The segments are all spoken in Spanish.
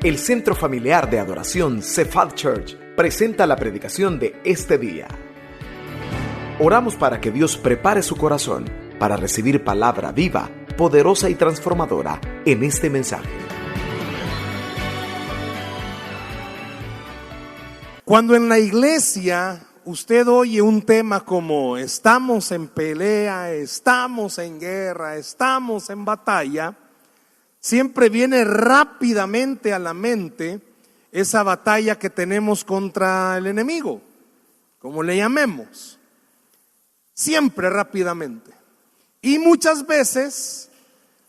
El Centro Familiar de Adoración Cephal Church presenta la predicación de este día. Oramos para que Dios prepare su corazón para recibir palabra viva, poderosa y transformadora en este mensaje. Cuando en la iglesia usted oye un tema como estamos en pelea, estamos en guerra, estamos en batalla, siempre viene rápidamente a la mente esa batalla que tenemos contra el enemigo, como le llamemos, siempre rápidamente. Y muchas veces,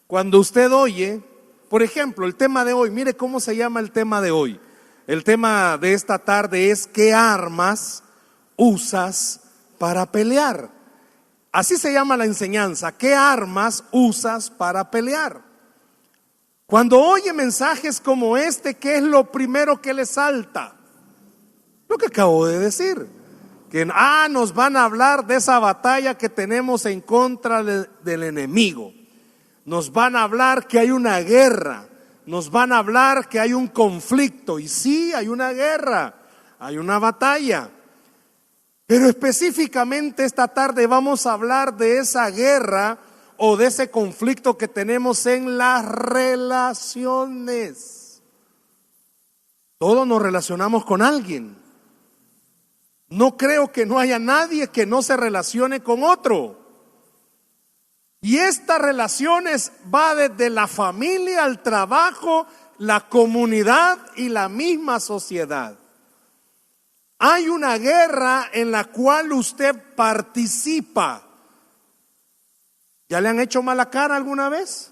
cuando usted oye, por ejemplo, el tema de hoy, mire cómo se llama el tema de hoy. El tema de esta tarde es ¿qué armas usas para pelear? Así se llama la enseñanza, ¿qué armas usas para pelear? Cuando oye mensajes como este, ¿qué es lo primero que le salta? Lo que acabo de decir, que nos van a hablar de esa batalla que tenemos en contra del enemigo. Nos van a hablar que hay una guerra, nos van a hablar que hay un conflicto. Y sí, hay una guerra, hay una batalla. Pero específicamente esta tarde vamos a hablar de esa guerra o de ese conflicto que tenemos en las relaciones. Todos nos relacionamos con alguien. No creo que no haya nadie que no se relacione con otro. Y estas relaciones va desde la familia, al trabajo, la comunidad y la misma sociedad. Hay una guerra en la cual usted participa. ¿Ya le han hecho mala cara alguna vez?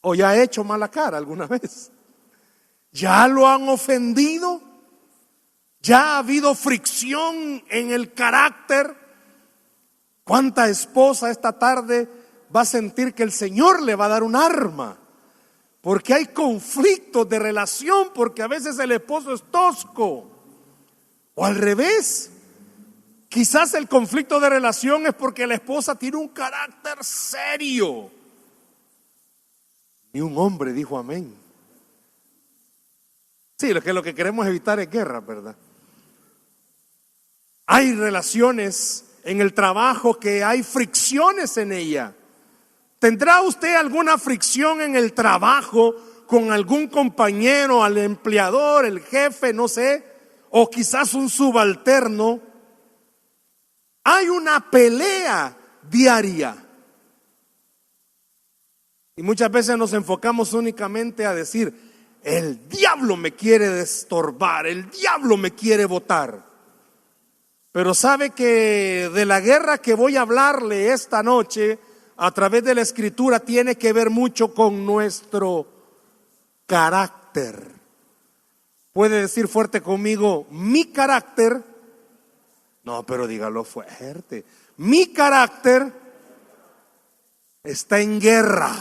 ¿O ya ha hecho mala cara alguna vez? ¿Ya lo han ofendido? ¿Ya ha habido fricción en el carácter? ¿Cuánta esposa esta tarde va a sentir que el Señor le va a dar un arma? Porque hay conflictos de relación, porque a veces el esposo es tosco. O al revés. Quizás el conflicto de relación es porque la esposa tiene un carácter serio. Ni un hombre dijo amén. Sí, lo que queremos evitar es guerra, ¿verdad? Hay relaciones en el trabajo que hay fricciones en ella. ¿Tendrá usted alguna fricción en el trabajo con algún compañero, al empleador, el jefe, no sé? O quizás un subalterno. Hay una pelea diaria. Y muchas veces nos enfocamos únicamente a decir, el diablo me quiere estorbar, el diablo me quiere botar. Pero sabe que de la guerra que voy a hablarle esta noche a través de la escritura tiene que ver mucho con nuestro carácter. Puede decir fuerte conmigo, mi carácter. No, pero dígalo fuerte. Mi carácter está en guerra.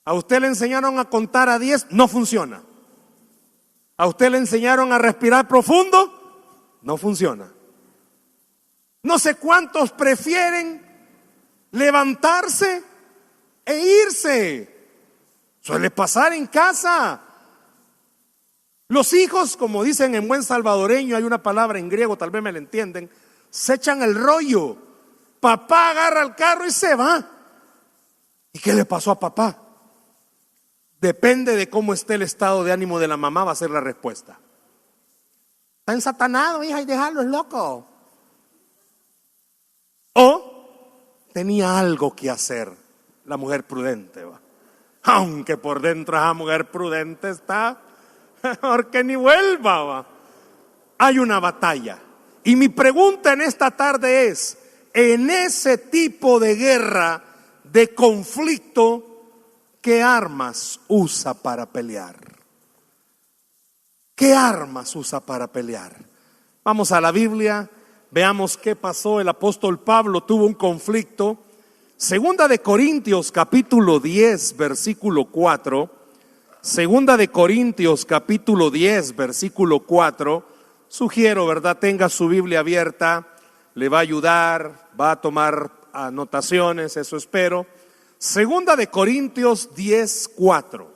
A usted le enseñaron a contar a 10, no funciona. A usted le enseñaron a respirar profundo, no funciona. No sé cuántos prefieren levantarse e irse. Suele pasar en casa. Los hijos, como dicen en buen salvadoreño, hay una palabra en griego, tal vez me la entienden, se echan el rollo. Papá agarra el carro y se va. ¿Y qué le pasó a papá? Depende de cómo esté el estado de ánimo de la mamá, va a ser la respuesta. Está ensatanado, hija, y déjalo, es loco. O tenía algo que hacer, la mujer prudente, ¿va? Aunque por dentro esa mujer prudente está porque ni vuelva, ¿va? Hay una batalla. Y mi pregunta en esta tarde es, en ese tipo de guerra, de conflicto, ¿qué armas usa para pelear? ¿Qué armas usa para pelear? Vamos a la Biblia, veamos qué pasó. El apóstol Pablo tuvo un conflicto. Segunda de Corintios capítulo 10 versículo 4. Segunda de Corintios capítulo 10 versículo 4. Sugiero, ¿verdad? Tenga su Biblia abierta, le va a ayudar, va a tomar anotaciones, eso espero. Segunda de Corintios 10, 4.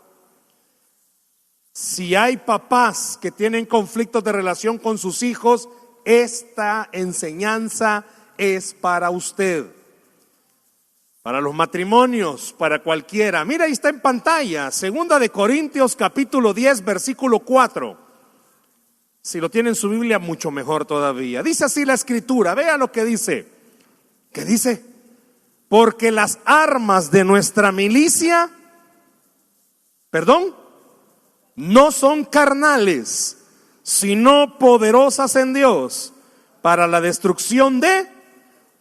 Si hay papás que tienen conflictos de relación con sus hijos, esta enseñanza es para usted. Para los matrimonios, para cualquiera. Mira, ahí está en pantalla, 2 Corintios capítulo 10, versículo 4. Si lo tiene en su Biblia, mucho mejor todavía. Dice así la escritura, vea lo que dice. ¿Qué dice? Porque las armas de nuestra milicia, no son carnales, sino poderosas en Dios para la destrucción de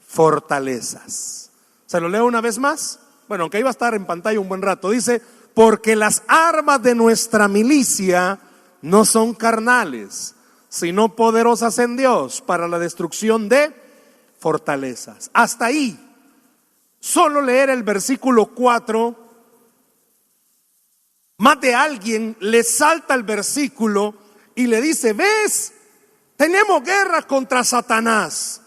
fortalezas. ¿Se lo leo una vez más? Bueno, aunque iba a estar en pantalla un buen rato. Dice, porque las armas de nuestra milicia no son carnales, sino poderosas en Dios para la destrucción de fortalezas. Hasta ahí. Solo leer el versículo 4, más de alguien le salta el versículo y le dice, ¿ves? Tenemos guerra contra Satanás,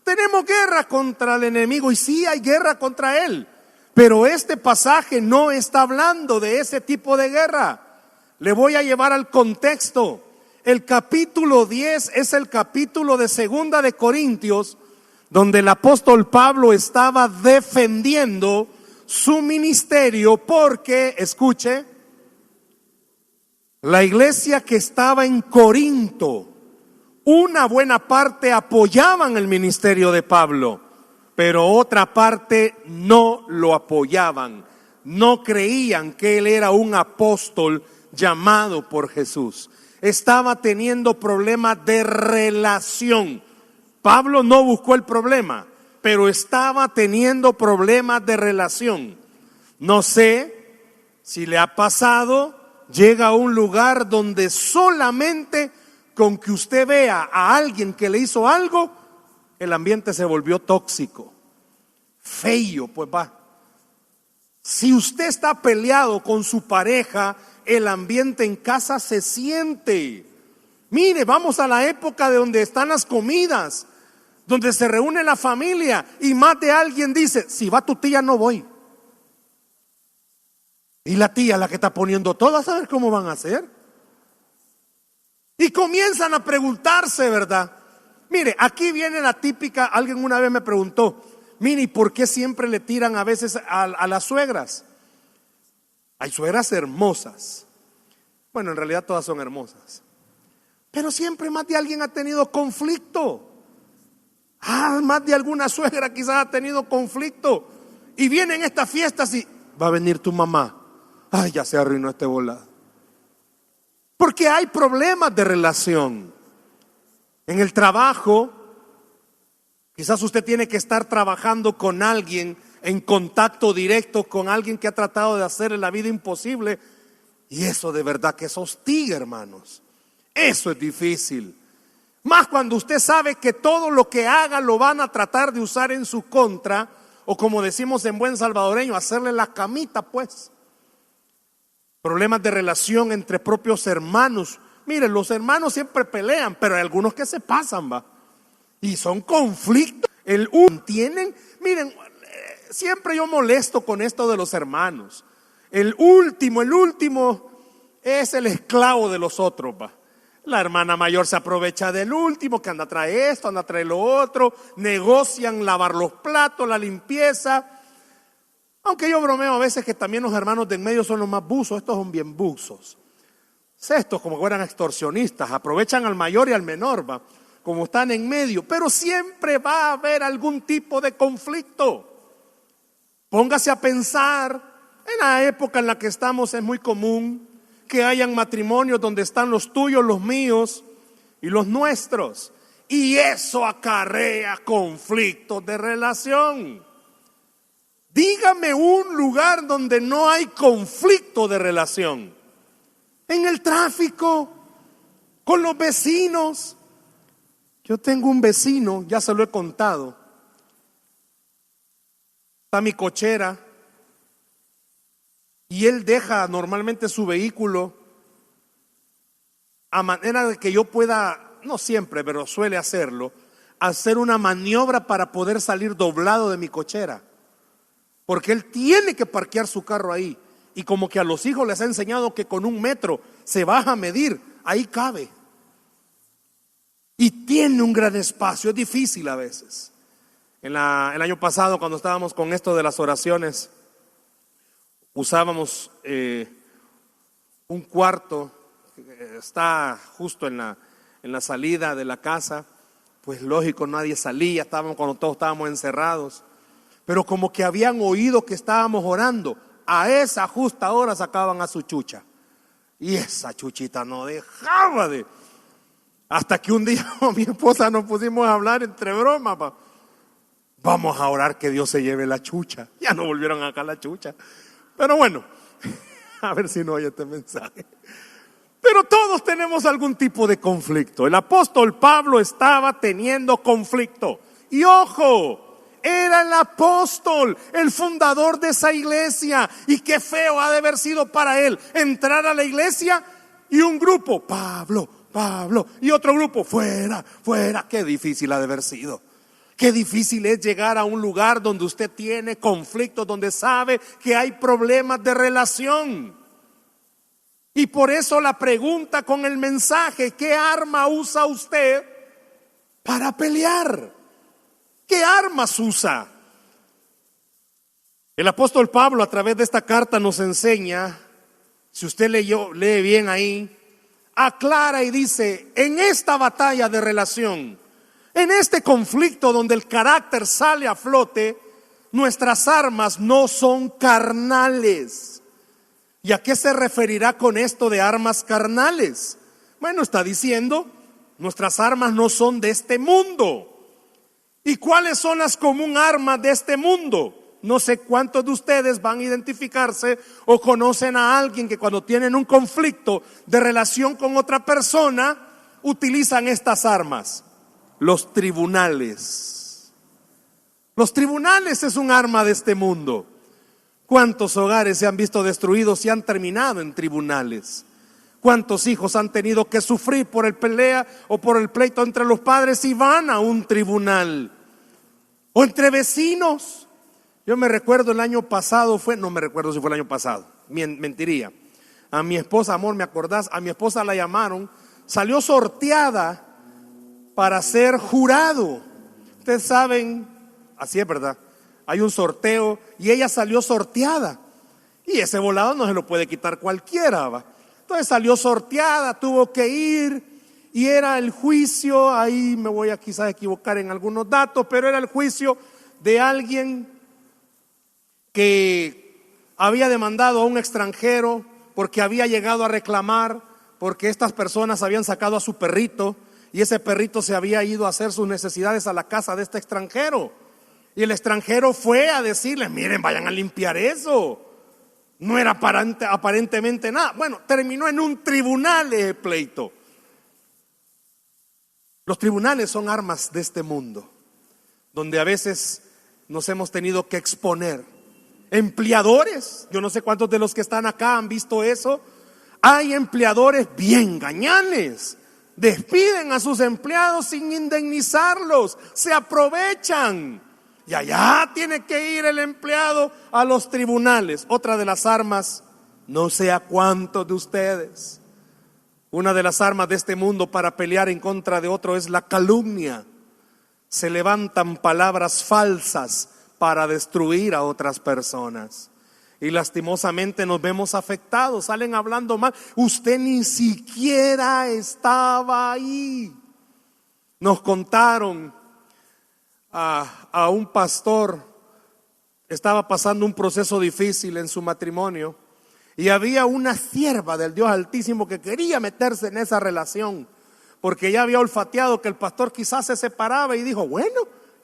tenemos guerra contra el enemigo, y sí hay guerra contra él, pero este pasaje no está hablando de ese tipo de guerra. Le voy a llevar al contexto. El capítulo 10 es el capítulo de 2 Corintios, donde el apóstol Pablo estaba defendiendo su ministerio porque, escuche, la iglesia que estaba en Corinto, una buena parte apoyaban el ministerio de Pablo, pero otra parte no lo apoyaban, no creían que él era un apóstol llamado por Jesús. Estaba teniendo problemas de relación. Pablo no buscó el problema, pero estaba teniendo problemas de relación. No sé si le ha pasado, llega a un lugar donde solamente con que usted vea a alguien que le hizo algo, el ambiente se volvió tóxico, feo, pues va. Si usted está peleado con su pareja, el ambiente en casa se siente. Mire, vamos a la época de donde están las comidas, donde se reúne la familia y más de alguien dice, si va tu tía no voy. Y la tía, la que está poniendo todo, a saber cómo van a hacer. Y comienzan a preguntarse, ¿verdad? Mire, aquí viene la típica, alguien una vez me preguntó, mire, ¿y por qué siempre le tiran a veces a las suegras? Hay suegras hermosas. Bueno, en realidad todas son hermosas. Pero siempre más de alguien ha tenido conflicto. Más de alguna suegra quizás ha tenido conflicto. Y vienen estas fiestas y va a venir tu mamá. Ay, ya se arruinó este volado. Porque hay problemas de relación. En el trabajo, quizás usted tiene que estar trabajando con alguien, en contacto directo con alguien que ha tratado de hacerle la vida imposible. Y eso de verdad que es hostil, hermanos. Eso es difícil. Más cuando usted sabe que todo lo que haga lo van a tratar de usar en su contra, o como decimos en buen salvadoreño, hacerle la camita, pues. Problemas de relación entre propios hermanos. Miren, los hermanos siempre pelean, pero hay algunos que se pasan, va. Y son conflictos. Miren, siempre yo molesto con esto de los hermanos. El último es el esclavo de los otros, va. La hermana mayor se aprovecha del último, que anda a traer esto, anda a traer lo otro, negocian lavar los platos, la limpieza. Aunque yo bromeo a veces que también los hermanos de en medio son los más buzos, estos son bien buzos. Estos como fueran extorsionistas, aprovechan al mayor y al menor, va, como están en medio, pero siempre va a haber algún tipo de conflicto. Póngase a pensar, en la época en la que estamos es muy común que hayan matrimonios donde están los tuyos, los míos y los nuestros. Y eso acarrea conflictos de relación. Dígame un lugar donde no hay conflicto de relación. En el tráfico, con los vecinos. Yo tengo un vecino, ya se lo he contado. Está mi cochera. Y él deja normalmente su vehículo a manera de que yo pueda, no siempre, pero suele hacerlo, hacer una maniobra para poder salir doblado de mi cochera. Porque él tiene que parquear su carro ahí. Y como que a los hijos les ha enseñado que con 1 metro se baja a medir, ahí cabe. Y tiene un gran espacio, es difícil a veces. El año pasado, cuando estábamos con esto de las oraciones, usábamos un cuarto que está justo en la salida de la casa. Pues lógico, nadie salía, cuando todos estábamos encerrados. Pero como que habían oído que estábamos orando, a esa justa hora sacaban a su chucha. Y esa chuchita no dejaba de... Hasta que un día mi esposa nos pusimos a hablar entre bromas. Vamos a orar que Dios se lleve la chucha. Ya no volvieron acá la chucha. Pero bueno, a ver si no oye este mensaje. Pero todos tenemos algún tipo de conflicto. El apóstol Pablo estaba teniendo conflicto. Y ojo, era el apóstol, el fundador de esa iglesia. Y qué feo ha de haber sido para él entrar a la iglesia y un grupo, Pablo, y otro grupo, fuera. Qué difícil ha de haber sido. Qué difícil es llegar a un lugar donde usted tiene conflictos, donde sabe que hay problemas de relación. Y por eso la pregunta con el mensaje: ¿qué arma usa usted para pelear? ¿Qué armas usa? El apóstol Pablo a través de esta carta nos enseña, si usted lee bien ahí, aclara y dice: en esta batalla de relación, en este conflicto donde el carácter sale a flote, nuestras armas no son carnales. ¿Y a qué se referirá con esto de armas carnales? Bueno, está diciendo, nuestras armas no son de este mundo. ¿Y cuáles son las común armas de este mundo? No sé cuántos de ustedes van a identificarse o conocen a alguien que cuando tienen un conflicto de relación con otra persona, utilizan estas armas. Los tribunales. Los tribunales es un arma de este mundo. ¿Cuántos hogares se han visto destruidos y han terminado en tribunales? ¿Cuántos hijos han tenido que sufrir por el pelea o por el pleito entre los padres y van a un tribunal? O entre vecinos. Yo me recuerdo el año pasado, no me recuerdo si fue el año pasado, mentiría. A mi esposa, amor, ¿me acordás? A mi esposa la llamaron, salió sorteada para ser jurado. Ustedes saben, así es verdad, hay un sorteo y ella salió sorteada. Y ese volado no se lo puede quitar cualquiera, ¿va? Entonces salió sorteada, tuvo que ir y era el juicio, ahí me voy a quizás equivocar en algunos datos, pero era el juicio de alguien que había demandado a un extranjero porque había llegado a reclamar, porque estas personas habían sacado a su perrito y ese perrito se había ido a hacer sus necesidades a la casa de este extranjero. Y el extranjero fue a decirles: miren, vayan a limpiar eso. No era aparentemente nada. Bueno, terminó en un tribunal ese pleito. Los tribunales son armas de este mundo, donde a veces nos hemos tenido que exponer. Empleadores, yo no sé cuántos de los que están acá han visto eso. Hay empleadores bien gañanes, despiden a sus empleados sin indemnizarlos, se aprovechan. Y allá tiene que ir el empleado a los tribunales. Otra de las armas, no sé a cuántos de ustedes, una de las armas de este mundo para pelear en contra de otro es la calumnia. Se levantan palabras falsas para destruir a otras personas. Y lastimosamente nos vemos afectados, salen hablando mal. Usted ni siquiera estaba ahí. Nos contaron a un pastor, estaba pasando un proceso difícil en su matrimonio y había una sierva del Dios Altísimo que quería meterse en esa relación porque ya había olfateado que el pastor quizás se separaba y dijo: bueno,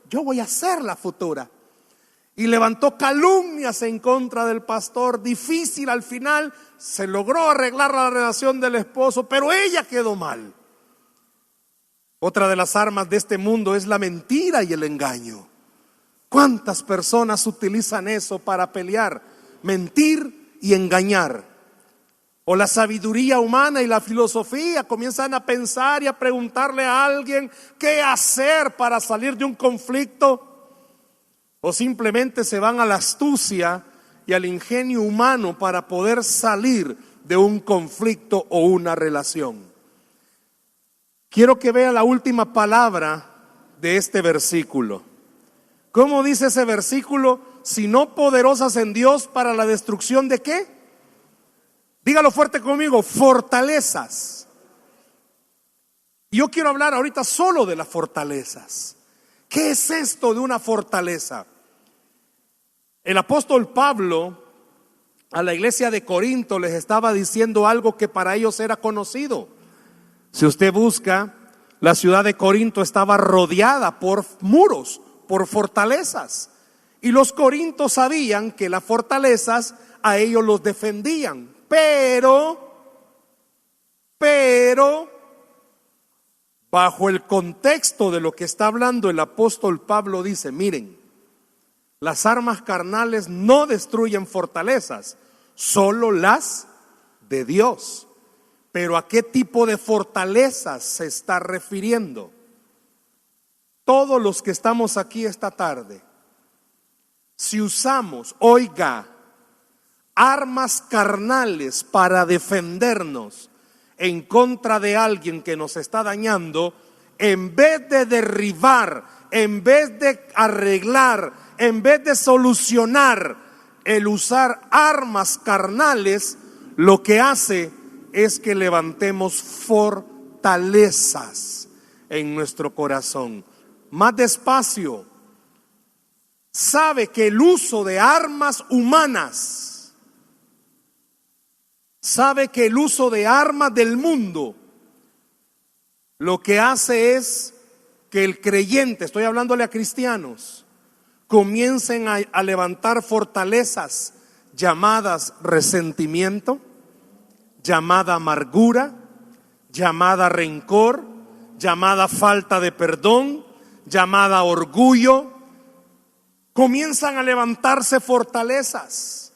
yo voy a ser la futura. Y levantó calumnias en contra del pastor. Difícil, al final se logró arreglar la relación del esposo, pero ella quedó mal. Otra de las armas de este mundo es la mentira y el engaño. ¿Cuántas personas utilizan eso para pelear? Mentir y engañar. O la sabiduría humana y la filosofía comienzan a pensar y a preguntarle a alguien qué hacer para salir de un conflicto. O simplemente se van a la astucia y al ingenio humano para poder salir de un conflicto o una relación. Quiero que vea la última palabra de este versículo. ¿Cómo dice ese versículo? Sino poderosas en Dios para la destrucción de ¿qué? Dígalo fuerte conmigo, fortalezas. Yo quiero hablar ahorita solo de las fortalezas. ¿Qué es esto de una fortaleza? El apóstol Pablo a la iglesia de Corinto les estaba diciendo algo que para ellos era conocido. Si usted busca, la ciudad de Corinto estaba rodeada por muros, por fortalezas. Y los corintios sabían que las fortalezas a ellos los defendían. Pero, bajo el contexto de lo que está hablando el apóstol Pablo dice, miren, las armas carnales no destruyen fortalezas, solo las de Dios. Pero ¿a qué tipo de fortalezas se está refiriendo? Todos los que estamos aquí esta tarde, si usamos, oiga, armas carnales para defendernos en contra de alguien que nos está dañando, en vez de derribar, en vez de arreglar, en vez de solucionar, el usar armas carnales, lo que hace es que levantemos fortalezas en nuestro corazón. Más despacio. Sabe que el uso de armas humanas, sabe que el uso de armas del mundo, lo que hace es que el creyente, estoy hablándole a cristianos, comiencen a levantar fortalezas llamadas resentimiento, llamada amargura, llamada rencor, llamada falta de perdón, llamada orgullo. Comienzan a levantarse fortalezas.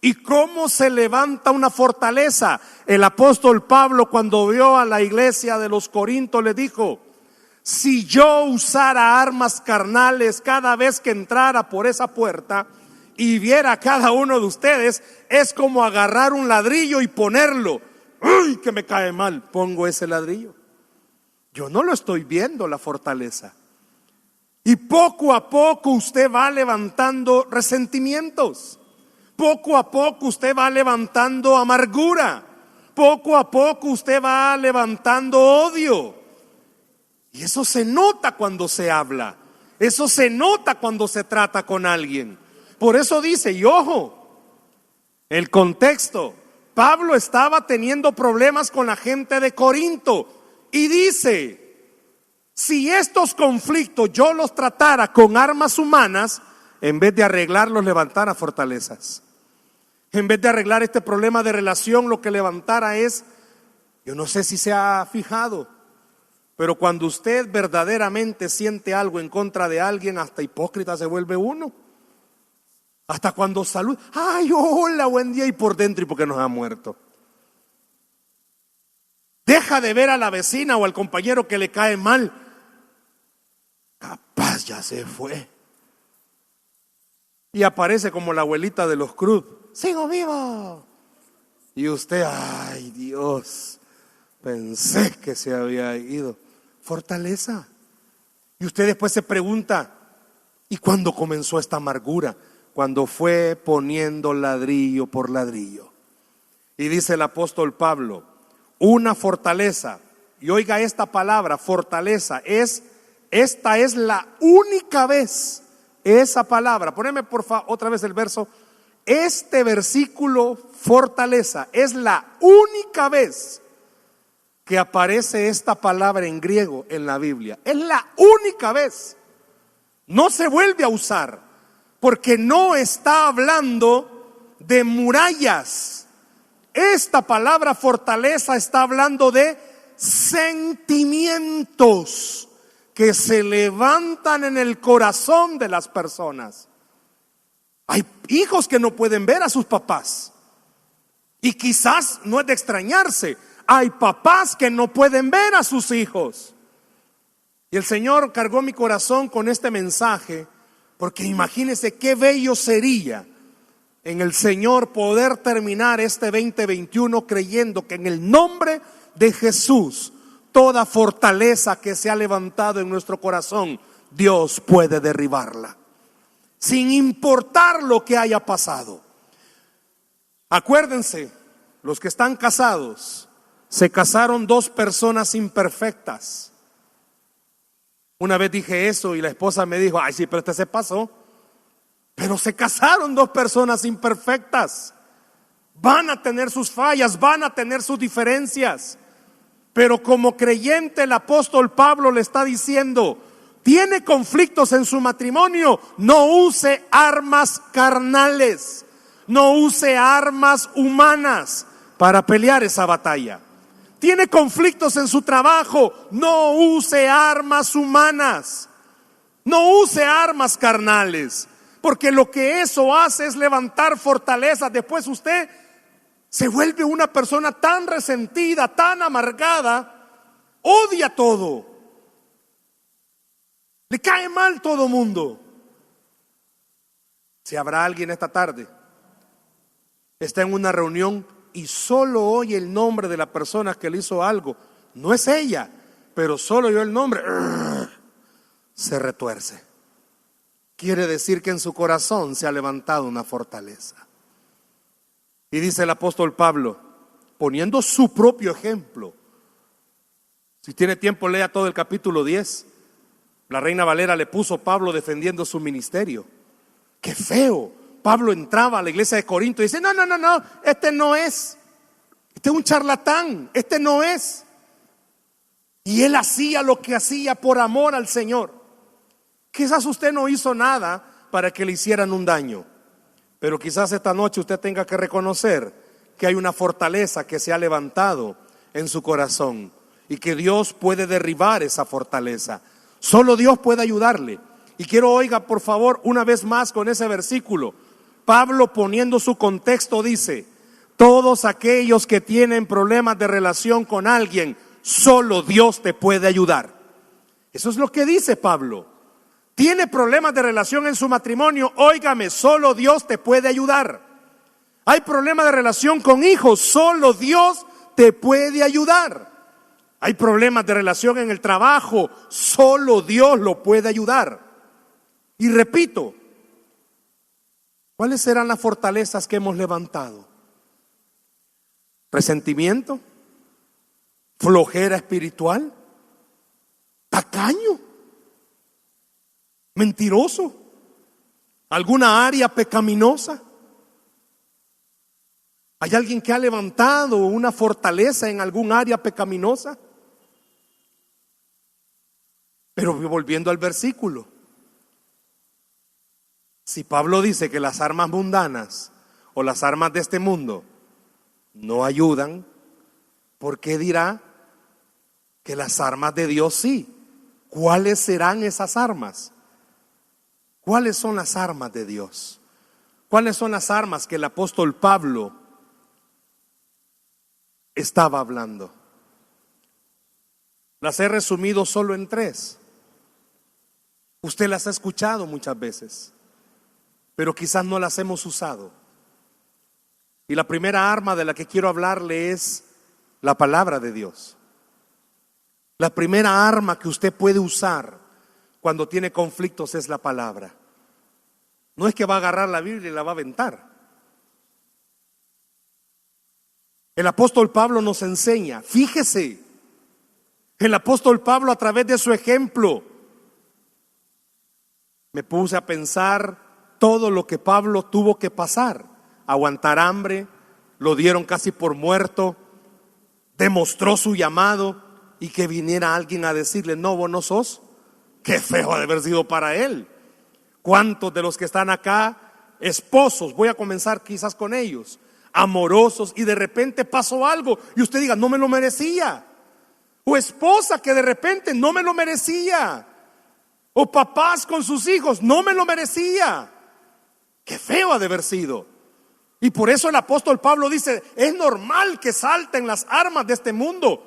¿Y cómo se levanta una fortaleza? El apóstol Pablo, cuando vio a la iglesia de los Corintios, le dijo: si yo usara armas carnales cada vez que entrara por esa puerta y viera a cada uno de ustedes, es como agarrar un ladrillo y ponerlo. ¡Uy, que me cae mal! Pongo ese ladrillo. Yo no lo estoy viendo, la fortaleza. Y poco a poco usted va levantando resentimientos. Poco a poco usted va levantando amargura. Poco a poco usted va levantando odio. Y eso se nota cuando se habla. Eso se nota cuando se trata con alguien. Por eso dice, y ojo, el contexto. Pablo estaba teniendo problemas con la gente de Corinto. Y dice, si estos conflictos yo los tratara con armas humanas, en vez de arreglarlos, levantara fortalezas. En vez de arreglar este problema de relación, lo que levantara es, yo no sé si se ha fijado, pero cuando usted verdaderamente siente algo en contra de alguien, hasta hipócrita se vuelve uno. Hasta cuando saluda, ay, hola, buen día, y por dentro, ¿y por qué nos ha muerto? Deja de ver a la vecina o al compañero que le cae mal. Capaz ya se fue. Y aparece como la abuelita de los Cruz. Sigo vivo. Y usted, ay Dios, pensé que se había ido. Fortaleza. Y usted después se pregunta, ¿y cuándo comenzó esta amargura? Cuando fue poniendo ladrillo por ladrillo. Y dice el apóstol Pablo, una fortaleza, y oiga esta palabra, fortaleza, esta es la única vez, esa palabra, poneme por favor otra vez el verso, este versículo fortaleza es la única vez que aparece esta palabra en griego en la Biblia, es la única vez, no se vuelve a usar, porque no está hablando de murallas. Esta palabra fortaleza está hablando de sentimientos que se levantan en el corazón de las personas. Hay hijos que no pueden ver a sus papás. Y quizás no es de extrañarse. Hay papás que no pueden ver a sus hijos. Y el Señor cargó mi corazón con este mensaje, porque imagínense qué bello sería en el Señor poder terminar este 2021 creyendo que en el nombre de Jesús, toda fortaleza que se ha levantado en nuestro corazón, Dios puede derribarla, sin importar lo que haya pasado. Acuérdense, los que están casados, se casaron dos personas imperfectas. Una vez dije eso y la esposa me dijo: ay, sí, pero se pasó. Pero se casaron dos personas imperfectas. Van a tener sus fallas, van a tener sus diferencias. Pero como creyente, el apóstol Pablo le está diciendo: tiene conflictos en su matrimonio, no use armas carnales, no use armas humanas para pelear esa batalla. Tiene conflictos en su trabajo, no use armas humanas, no use armas carnales, porque lo que eso hace es levantar fortalezas. Después usted se vuelve una persona tan resentida, tan amargada, odia todo, le cae mal todo mundo. Si habrá alguien esta tarde, está en una reunión y solo oye el nombre de la persona que le hizo algo, no es ella, pero solo oyó el nombre, se retuerce. Quiere decir que en su corazón se ha levantado una fortaleza. Y dice el apóstol Pablo, poniendo su propio ejemplo. Si tiene tiempo, lea todo el capítulo 10. La Reina Valera le puso Pablo defendiendo su ministerio. ¡Qué feo! Pablo entraba a la iglesia de Corinto y dice: no, este no es. Este es un charlatán, este no es. Y él hacía lo que hacía por amor al Señor. Quizás usted no hizo nada para que le hicieran un daño, pero quizás esta noche usted tenga que reconocer que hay una fortaleza que se ha levantado en su corazón y que Dios puede derribar esa fortaleza. Solo Dios puede ayudarle. Y quiero, oiga por favor una vez más con ese versículo. Pablo, poniendo su contexto, dice: todos aquellos que tienen problemas de relación con alguien, solo Dios te puede ayudar. Eso es lo que dice Pablo. Tiene problemas de relación en su matrimonio, óigame, solo Dios te puede ayudar. Hay problemas de relación con hijos, solo Dios te puede ayudar. Hay problemas de relación en el trabajo, solo Dios lo puede ayudar. Y repito, ¿cuáles serán las fortalezas que hemos levantado? ¿Resentimiento? ¿Flojera espiritual? ¿Tacaño? ¿Mentiroso? ¿Alguna área pecaminosa? ¿Hay alguien que ha levantado una fortaleza en algún área pecaminosa? Pero volviendo al versículo, si Pablo dice que las armas mundanas o las armas de este mundo no ayudan, ¿por qué dirá que las armas de Dios sí? ¿Cuáles serán esas armas? ¿Cuáles son las armas de Dios? ¿Cuáles son las armas que el apóstol Pablo estaba hablando? Las he resumido solo en 3. Usted las ha escuchado muchas veces, pero quizás no las hemos usado. Y la primera arma de la que quiero hablarle es la palabra de Dios. La primera arma que usted puede usar cuando tiene conflictos es la palabra. No es que va a agarrar la Biblia y la va a aventar. El apóstol Pablo nos enseña, fíjese, el apóstol Pablo a través de su ejemplo, me puse a pensar todo lo que Pablo tuvo que pasar, aguantar hambre, lo dieron casi por muerto, demostró su llamado y que viniera alguien a decirle: no, vos no sos. Qué feo ha de haber sido para él. ¿Cuántos de los que están acá, esposos, voy a comenzar quizás con ellos, amorosos, y de repente pasó algo y usted diga: no me lo merecía? O esposa que de repente no me lo merecía. O papás con sus hijos, no me lo merecía. Qué feo ha de haber sido. Y por eso el apóstol Pablo dice: es normal que salten las armas de este mundo.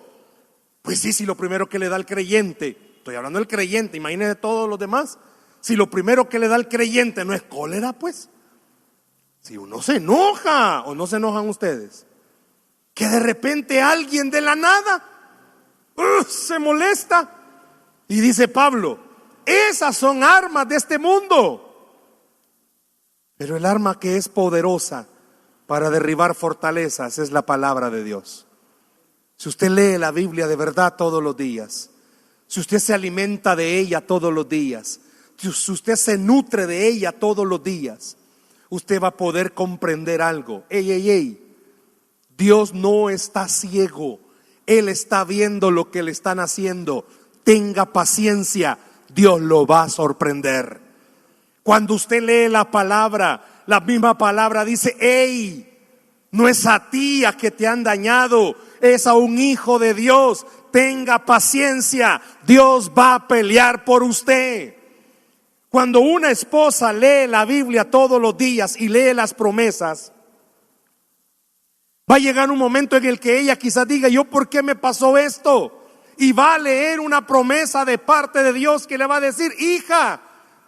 Pues sí, si lo primero que le da al creyente, estoy hablando del creyente, imagínense todos los demás, si lo primero que le da al creyente no es cólera, pues Si uno se enoja, ¿o no se enojan ustedes? Que de repente alguien de la nada se molesta. Y dice Pablo, esas son armas de este mundo. Pero el arma que es poderosa para derribar fortalezas es la palabra de Dios. Si usted lee la Biblia de verdad todos los días, si usted se alimenta de ella todos los días, si usted se nutre de ella todos los días, usted va a poder comprender algo. Dios no está ciego, Él está viendo lo que le están haciendo. Tenga paciencia, Dios lo va a sorprender. Cuando usted lee la palabra, la misma palabra dice, no es a ti a que te han dañado, es a un hijo de Dios. Tenga paciencia, Dios va a pelear por usted. Cuando una esposa lee la Biblia todos los días y lee las promesas, va a llegar un momento en el que ella quizás diga, ¿yo por qué me pasó esto? Y va a leer una promesa de parte de Dios que le va a decir, hija,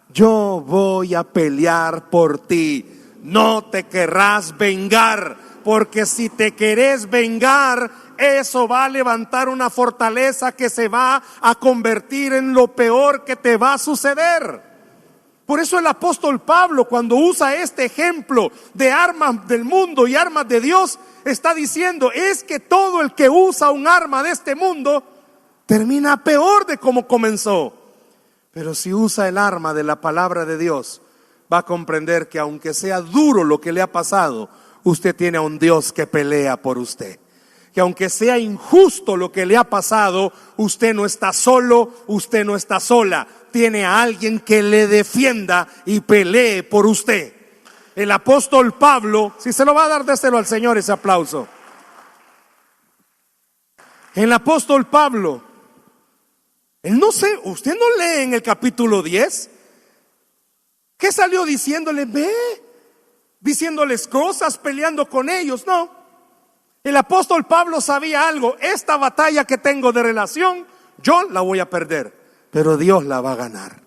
yo voy a pelear por ti. No te querrás vengar, porque si te querés vengar, eso va a levantar una fortaleza que se va a convertir en lo peor que te va a suceder. Por eso el apóstol Pablo, cuando usa este ejemplo de armas del mundo y armas de Dios, está diciendo, es que todo el que usa un arma de este mundo termina peor de como comenzó. Pero si usa el arma de la palabra de Dios, va a comprender que aunque sea duro lo que le ha pasado, usted tiene a un Dios que pelea por usted. Que aunque sea injusto lo que le ha pasado, usted no está solo, usted no está sola. Tiene a alguien que le defienda y pelee por usted. El apóstol Pablo, si se lo va a dar, déselo al Señor ese aplauso. El apóstol Pablo, él no sé, usted no lee en el capítulo 10, ¿qué salió diciéndole? Diciéndoles cosas, peleando con ellos. No, el apóstol Pablo sabía algo, esta batalla que tengo de relación, yo la voy a perder, pero Dios la va a ganar.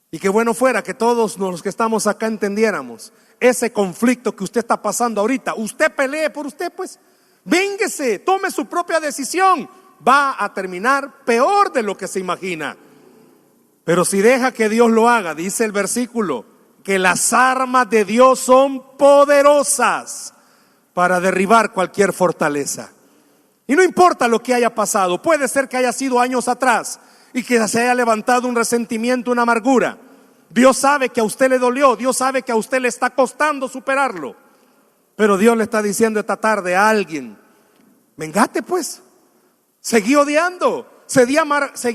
Y qué bueno fuera que todos los que estamos acá entendiéramos ese conflicto que usted está pasando ahorita. Usted pelee por usted, pues, vénguese, tome su propia decisión. Va a terminar peor de lo que se imagina. Pero si deja que Dios lo haga, dice el versículo, que las armas de Dios son poderosas para derribar cualquier fortaleza. Y no importa lo que haya pasado, puede ser que haya sido años atrás y que se haya levantado un resentimiento, una amargura. Dios sabe que a usted le dolió, Dios sabe que a usted le está costando superarlo. Pero Dios le está diciendo esta tarde a alguien, vengate pues, seguí odiando, seguí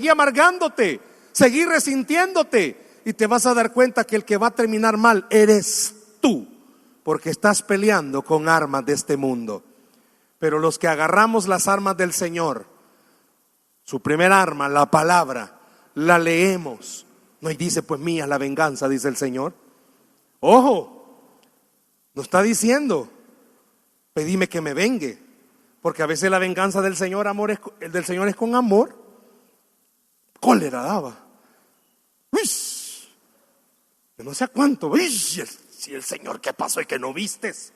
amargándote, seguí resintiéndote, y te vas a dar cuenta que el que va a terminar mal eres tú, porque estás peleando con armas de este mundo. Pero los que agarramos las armas del Señor, su primer arma, la palabra, la leemos. No, y dice, pues mía es la venganza, dice el Señor. Ojo, no está diciendo, pedime que me vengue, porque a veces la venganza del Señor, del Señor es con amor. Cólera daba. Uy, yo no sé a cuánto. Uy, si el Señor, ¿qué pasó y que no vistes?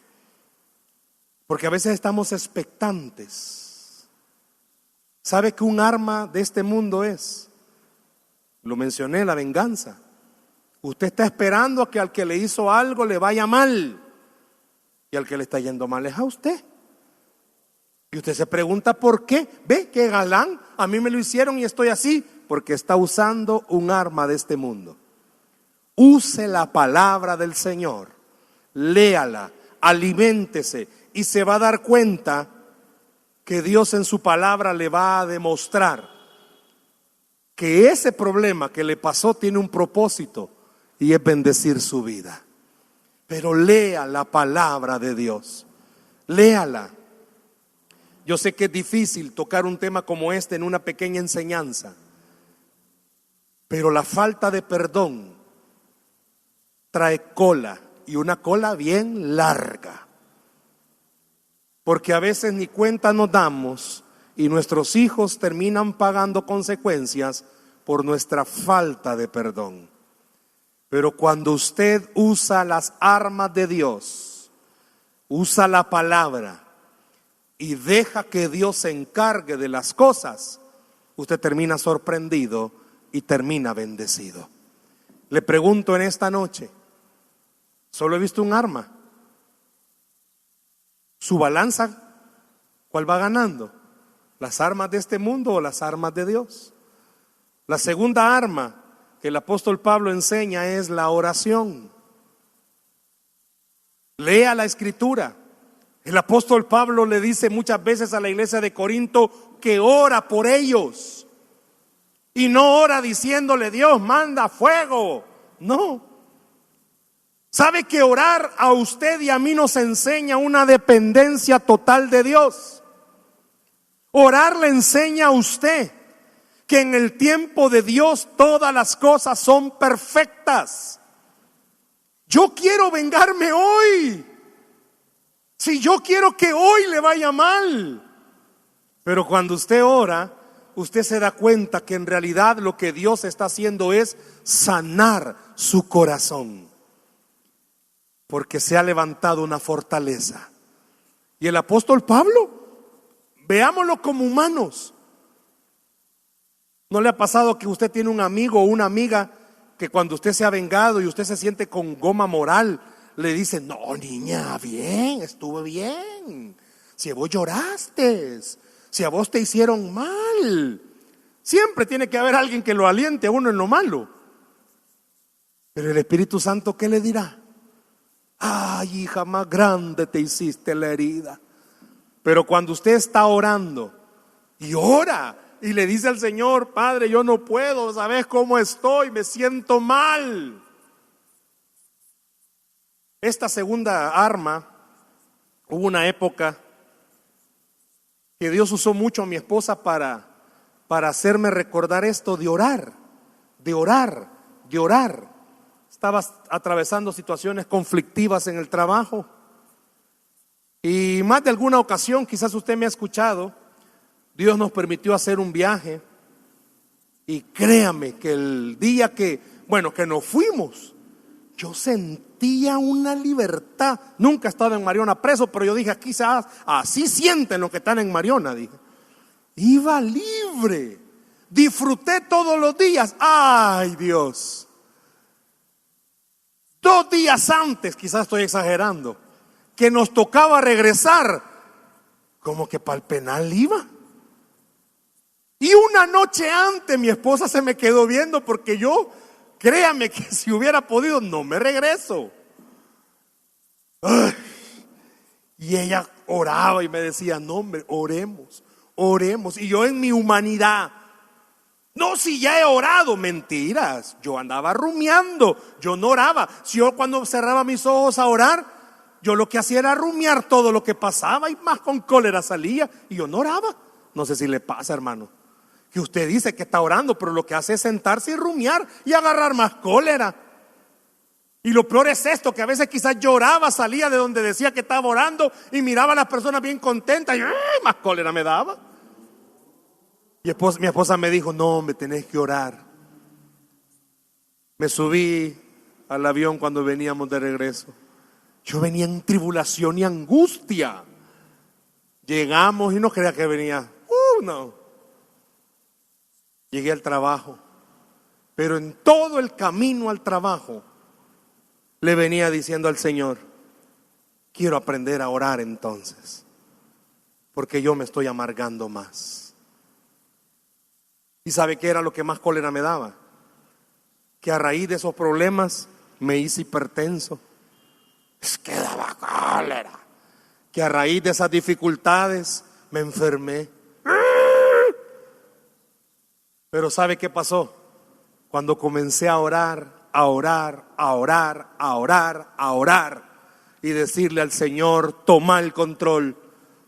Porque a veces estamos expectantes. ¿Sabe que un arma de este mundo es? Lo mencioné, la venganza. Usted está esperando a que al que le hizo algo le vaya mal, y al que le está yendo mal es a usted. Y usted se pregunta por qué. Ve qué galán, a mí me lo hicieron y estoy así. Porque está usando un arma de este mundo. Use la palabra del Señor, léala, aliméntese, y se va a dar cuenta que Dios en su palabra le va a demostrar que ese problema que le pasó tiene un propósito, y es bendecir su vida. Pero lea la palabra de Dios, léala. Yo sé que es difícil tocar un tema como este en una pequeña enseñanza, pero la falta de perdón trae cola, y una cola bien larga, porque a veces ni cuenta nos damos y nuestros hijos terminan pagando consecuencias por nuestra falta de perdón. Pero cuando usted usa las armas de Dios, usa la palabra y deja que Dios se encargue de las cosas, usted termina sorprendido y termina bendecido. Le pregunto en esta noche, solo he visto un arma. Su balanza, ¿cuál va ganando? ¿Las armas de este mundo o las armas de Dios? La segunda arma que el apóstol Pablo enseña es la oración. Lea la escritura. El apóstol Pablo le dice muchas veces a la iglesia de Corinto que ora por ellos. Y no ora diciéndole: Dios manda fuego. No. ¿Sabe que orar a usted y a mí nos enseña una dependencia total de Dios? Orar le enseña a usted que en el tiempo de Dios todas las cosas son perfectas. Yo quiero vengarme hoy. Si yo quiero que hoy le vaya mal. Pero cuando usted ora, usted se da cuenta que en realidad lo que Dios está haciendo es sanar su corazón, porque se ha levantado una fortaleza. Y el apóstol Pablo, veámoslo como humanos. ¿No le ha pasado que usted tiene un amigo o una amiga que cuando usted se ha vengado y usted se siente con goma moral, le dice: no, niña, bien, estuvo bien, si vos lloraste, si a vos te hicieron mal? Siempre tiene que haber alguien que lo aliente a uno en lo malo. Pero el Espíritu Santo, ¿qué le dirá? Ay, hija, más grande te hiciste la herida. Pero cuando usted está orando y ora y le dice al Señor: Padre, yo no puedo, ¿sabes cómo estoy? Me siento mal. Esta segunda arma, hubo una época que Dios usó mucho a mi esposa para hacerme recordar esto de orar, de orar, de orar. Estaba atravesando situaciones conflictivas en el trabajo y más de alguna ocasión, quizás usted me ha escuchado, Dios nos permitió hacer un viaje y créame que el día que nos fuimos, yo sentía una libertad. Nunca he estado en Mariona preso, pero yo dije: quizás así sienten los que están en Mariona, dije. Iba libre, disfruté todos los días. Ay, Dios. 2 días antes, quizás estoy exagerando, que nos tocaba regresar, como que para el penal iba. Y una noche antes mi esposa se me quedó viendo, porque yo, créame que si hubiera podido, no me regreso. Ay, y ella oraba y me decía: no, hombre, oremos, oremos. Y yo en mi humanidad: no, si ya he orado. Mentiras, yo andaba rumiando, yo no oraba. Si yo cuando cerraba mis ojos a orar, yo lo que hacía era rumiar todo lo que pasaba, y más con cólera salía, y yo no oraba. No sé si le pasa, hermano, que usted dice que está orando, pero lo que hace es sentarse y rumiar y agarrar más cólera. Y lo peor es esto, que a veces quizás lloraba, salía de donde decía que estaba orando y miraba a las personas bien contentas y más cólera me daba. Y mi esposa me dijo: no, hombre, tenés que orar. Me subí al avión cuando veníamos de regreso. Yo venía en tribulación y angustia. Llegamos y no creía que venía. No. Llegué al trabajo, pero en todo el camino al trabajo le venía diciendo al Señor: quiero aprender a orar entonces, porque yo me estoy amargando más. ¿Y sabe qué era lo que más cólera me daba? Que a raíz de esos problemas me hice hipertenso. Es que daba cólera. Que a raíz de esas dificultades me enfermé. Pero ¿sabe qué pasó? Cuando comencé a orar, a orar, a orar, a orar, a orar y decirle al Señor: toma el control,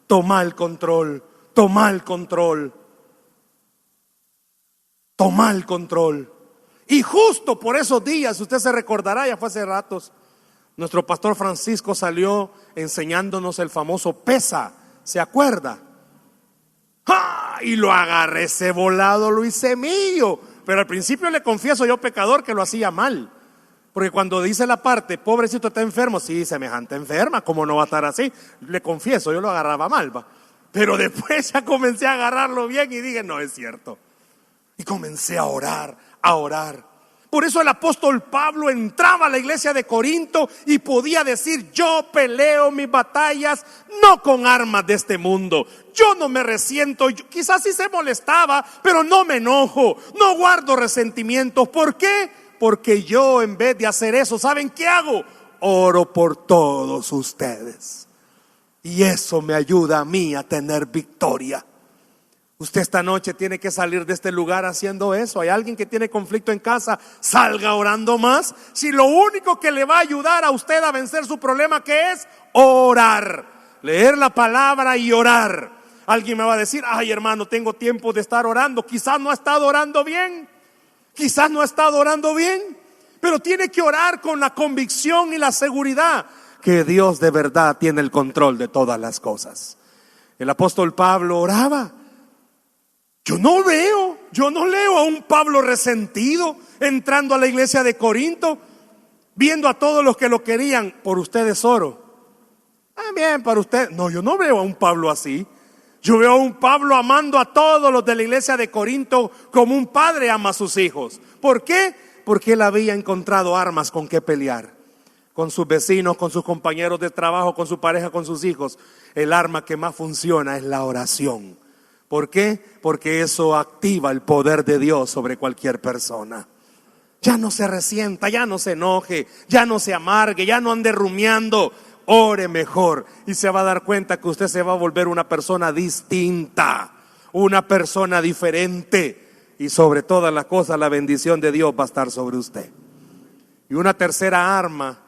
toma el control, toma el control, toma el control. Y justo por esos días, usted se recordará, ya fue hace ratos, nuestro pastor Francisco salió enseñándonos el famoso pesa, ¿se acuerda? ¡Ah! Y lo agarré ese volado, lo hice mío. Pero al principio le confieso yo, pecador, que lo hacía mal. Porque cuando dice la parte, pobrecito está enfermo, sí, semejante enferma, ¿cómo no va a estar así? Le confieso, yo lo agarraba mal, va. Pero después ya comencé a agarrarlo bien y dije, no es cierto. Y comencé a orar, a orar. Por eso el apóstol Pablo entraba a la iglesia de Corinto y podía decir: yo peleo mis batallas no con armas de este mundo. Yo no me resiento, quizás sí se molestaba, pero no me enojo, no guardo resentimientos. ¿Por qué? Porque yo, en vez de hacer eso, ¿saben qué hago? Oro por todos ustedes. Y eso me ayuda a mí a tener victoria. Usted esta noche tiene que salir de este lugar haciendo eso. Hay alguien que tiene conflicto en casa, salga orando más. Si lo único que le va a ayudar a usted a vencer su problema, ¿qué es? Orar, leer la palabra y orar. Alguien me va a decir: ay, hermano, tengo tiempo de estar orando. Quizás no ha estado orando bien, quizás no ha estado orando bien, pero tiene que orar con la convicción y la seguridad que Dios de verdad tiene el control de todas las cosas. El apóstol Pablo oraba. Yo no leo a un Pablo resentido entrando a la iglesia de Corinto, viendo a todos los que lo querían: por ustedes oro. Bien, para usted. No, yo no veo a un Pablo así. Yo veo a un Pablo amando a todos los de la iglesia de Corinto como un padre ama a sus hijos. ¿Por qué? Porque él había encontrado armas con que pelear. Con sus vecinos, con sus compañeros de trabajo, con su pareja, con sus hijos. El arma que más funciona es la oración. ¿Por qué? Porque eso activa el poder de Dios sobre cualquier persona. Ya no se resienta, ya no se enoje, ya no se amargue, ya no ande rumiando. Ore mejor y se va a dar cuenta que usted se va a volver una persona distinta, una persona diferente. Y sobre todas las cosas, la bendición de Dios va a estar sobre usted. Y una tercera arma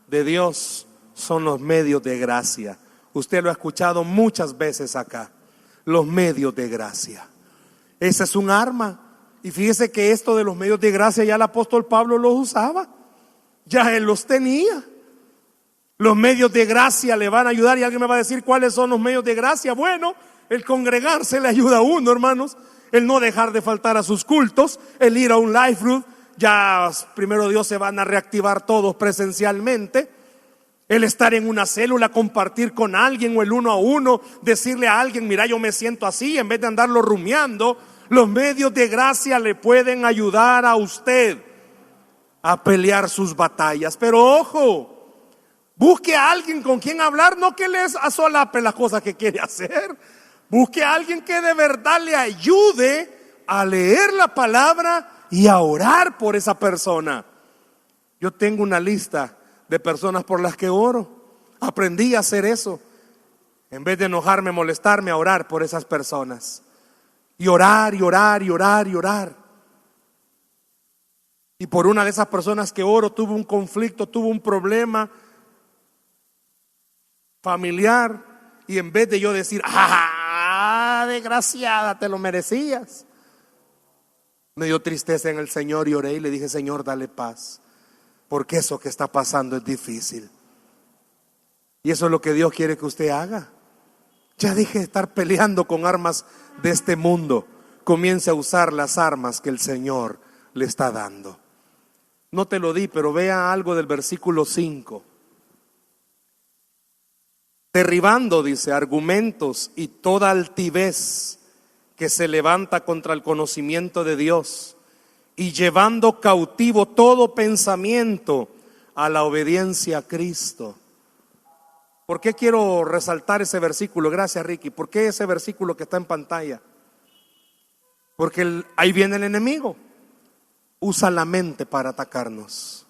de Dios son los medios de gracia. Usted lo ha escuchado muchas veces acá. Los medios de gracia. Esa es un arma. Y fíjese que esto de los medios de gracia ya el apóstol Pablo los usaba. Ya él los tenía. Los medios de gracia le van a ayudar. Y alguien me va a decir: ¿cuáles son los medios de gracia? Bueno, el congregarse le ayuda a uno, hermanos. El no dejar de faltar a sus cultos. El ir a un life group. Ya primero Dios se van a reactivar todos presencialmente. El estar en una célula, compartir con alguien o el uno a uno, decirle a alguien: mira, yo me siento así, en vez de andarlo rumiando. Los medios de gracia le pueden ayudar a usted a pelear sus batallas. Pero ojo, busque a alguien con quien hablar, no que les asolape las cosas que quiere hacer. Busque a alguien que de verdad le ayude a leer la palabra y a orar por esa persona. Yo tengo una lista de personas por las que oro. Aprendí a hacer eso. En vez de enojarme, molestarme, a orar por esas personas. Y orar, y orar, y orar, y orar. Y por una de esas personas que oro, tuvo un conflicto, tuvo un problema familiar. Y en vez de yo decir: ¡ah, desgraciada, te lo merecías!, me dio tristeza en el Señor y oré y le dije: Señor, dale paz. Porque eso que está pasando es difícil. Y eso es lo que Dios quiere que usted haga. Ya deje de estar peleando con armas de este mundo. Comience a usar las armas que el Señor le está dando. No te lo di, pero vea algo del versículo 5. Derribando, dice, argumentos y toda altivez que se levanta contra el conocimiento de Dios, y llevando cautivo todo pensamiento a la obediencia a Cristo. ¿Por qué quiero resaltar ese versículo? Gracias, Ricky. ¿Por qué ese versículo que está en pantalla? Porque ahí viene el enemigo. Usa la mente para atacarnos.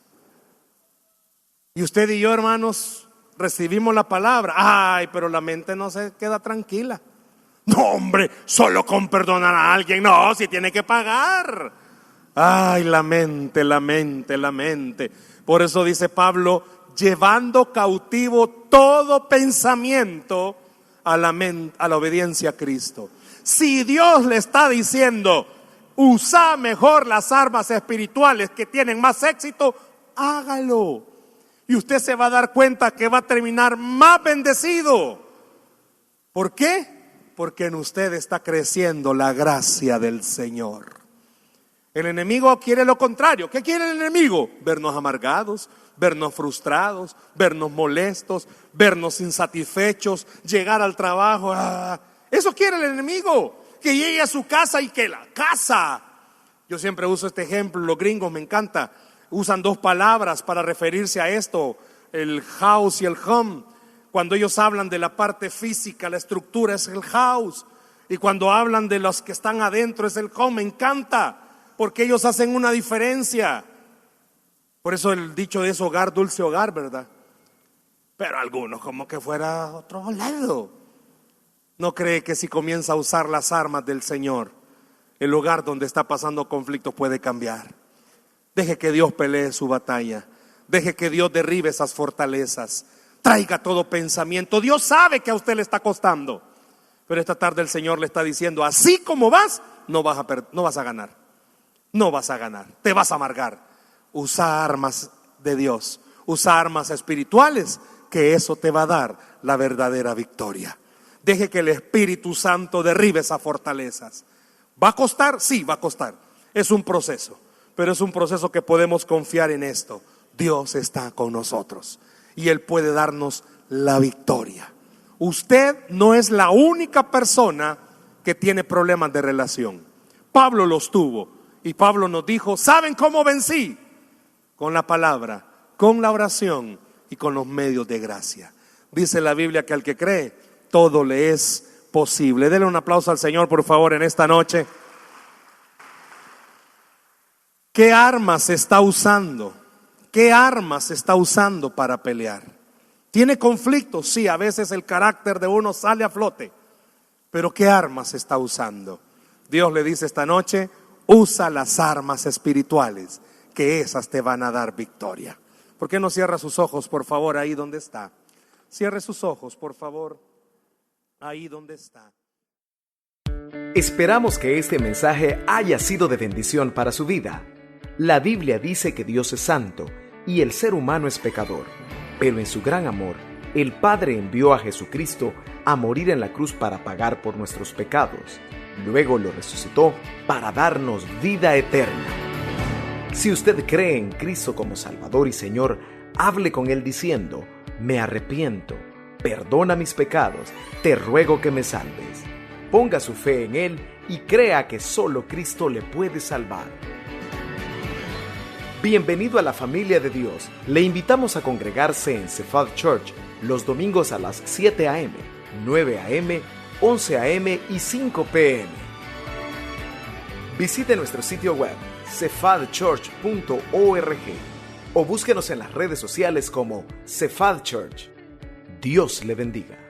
Y usted y yo, hermanos, recibimos la palabra. Ay, pero la mente no se queda tranquila. No, hombre, solo con perdonar a alguien. No, si tiene que pagar. Ay, la mente, la mente, la mente. Por eso dice Pablo: llevando cautivo todo pensamiento a la obediencia a Cristo. Si Dios le está diciendo: usa mejor las armas espirituales que tienen más éxito, hágalo. Y usted se va a dar cuenta que va a terminar más bendecido. ¿Por qué? Porque en usted está creciendo la gracia del Señor. El enemigo quiere lo contrario. ¿Qué quiere el enemigo? Vernos amargados, vernos frustrados, vernos molestos, vernos insatisfechos, llegar al trabajo. Eso quiere el enemigo. Que llegue a su casa y que la casa. Yo siempre uso este ejemplo, los gringos me encanta. Usan dos palabras para referirse a esto, el house y el home. Cuando ellos hablan de la parte física, la estructura es el house. Y cuando hablan de los que están adentro es el home. Me encanta, porque ellos hacen una diferencia. Por eso el dicho es hogar, dulce hogar, ¿verdad? Pero algunos como que fuera otro lado. ¿No cree que si comienza a usar las armas del Señor, el lugar donde está pasando conflictos puede cambiar? Deje que Dios pelee su batalla. Deje que Dios derribe esas fortalezas. Traiga todo pensamiento. Dios sabe que a usted le está costando. Pero esta tarde el Señor le está diciendo, así como vas, no vas a ganar. No vas a ganar. Te vas a amargar. Usa armas de Dios. Usa armas espirituales, que eso te va a dar la verdadera victoria. Deje que el Espíritu Santo derribe esas fortalezas. ¿Va a costar? Sí, va a costar. Es un proceso, pero es un proceso que podemos confiar en esto. Dios está con nosotros y Él puede darnos la victoria. Usted no es la única persona que tiene problemas de relación. Pablo los tuvo y Pablo nos dijo, ¿saben cómo vencí? Con la palabra, con la oración y con los medios de gracia. Dice la Biblia que al que cree, todo le es posible. Denle un aplauso al Señor, por favor, en esta noche. ¿Qué armas está usando? ¿Qué armas está usando para pelear? ¿Tiene conflictos? Sí, a veces el carácter de uno sale a flote. Pero ¿qué armas está usando? Dios le dice esta noche, usa las armas espirituales, que esas te van a dar victoria. ¿Por qué no cierra sus ojos, por favor, ahí donde está? Cierre sus ojos, por favor, ahí donde está. Esperamos que este mensaje haya sido de bendición para su vida. La Biblia dice que Dios es santo y el ser humano es pecador, pero en su gran amor, el Padre envió a Jesucristo a morir en la cruz para pagar por nuestros pecados. Luego lo resucitó para darnos vida eterna. Si usted cree en Cristo como Salvador y Señor, hable con Él diciendo, me arrepiento, perdona mis pecados, te ruego que me salves. Ponga su fe en Él y crea que solo Cristo le puede salvar. Bienvenido a la familia de Dios. Le invitamos a congregarse en Cephal Church los domingos a las 7 a.m., 9 a.m., 11 a.m. y 5 p.m. Visite nuestro sitio web cephalchurch.org o búsquenos en las redes sociales como Cephal Church. Dios le bendiga.